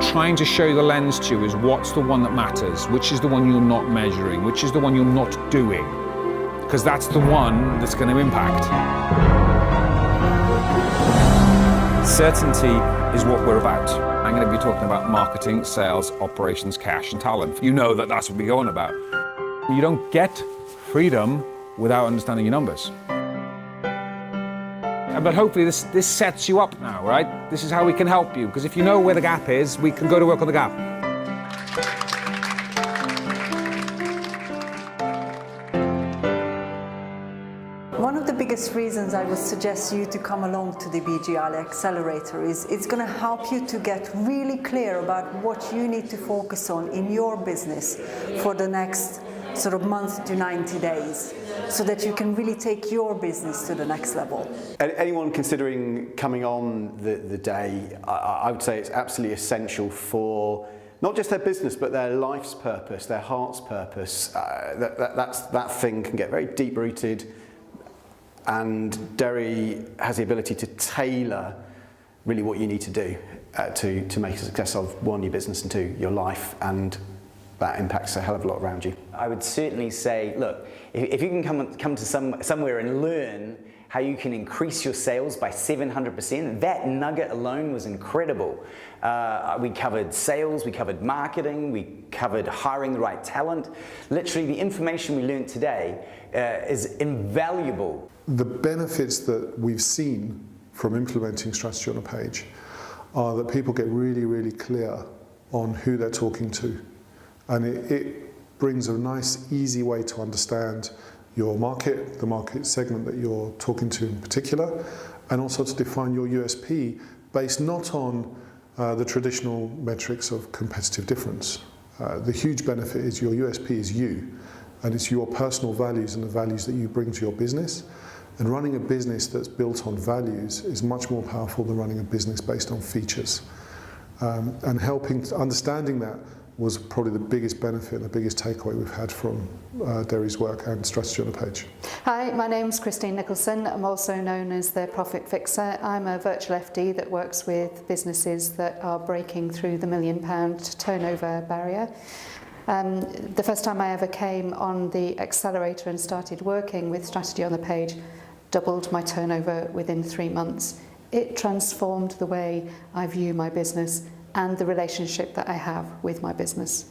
trying to show the lens to you is what's the one that matters, which is the one you're not measuring, which is the one you're not doing, because that's the one that's going to impact. Certainty is what we're about. I'm going to be talking about marketing, sales, operations, cash, and talent. You know that that's what we're going about. You don't get freedom without understanding your numbers. But hopefully this sets you up now, right? This is how we can help you, because if you know where the gap is, we can go to work on the gap. One of the biggest reasons I would suggest you to come along to the BGR Accelerator is it's going to help you to get really clear about what you need to focus on in your business for the next sort of month to 90 days, so that you can really take your business to the next level. Anyone considering coming on the day, I would say it's absolutely essential for not just their business, but their life's purpose, their heart's purpose. That thing can get very deep-rooted, and Deri has the ability to tailor really what you need to do to make a success of, one, your business, and two, your life, and that impacts a hell of a lot around you. I would certainly say, look, if you can come to somewhere and learn how you can increase your sales by 700%, that nugget alone was incredible. We covered sales, we covered marketing, we covered hiring the right talent. Literally, the information we learned today is invaluable. The benefits that we've seen from implementing strategy on a page are that people get really, really clear on who they're talking to. And it brings a nice, easy way to understand your market, the market segment that you're talking to in particular, and also to define your USP based not on the traditional metrics of competitive difference. The huge benefit is your USP is you, and it's your personal values and the values that you bring to your business. And running a business that's built on values is much more powerful than running a business based on features. And understanding that was probably the biggest benefit and the biggest takeaway we've had from Deri's work and strategy on a page. Hi, my name's Nicholson. I'm also known as the Profit Fixer. I'm a virtual FD that works with businesses that are breaking through the £1 million turnover barrier. The first time I ever came on the accelerator and started working with strategy on the page, doubled my turnover within 3 months. It transformed the way I view my business and the relationship that I have with my business.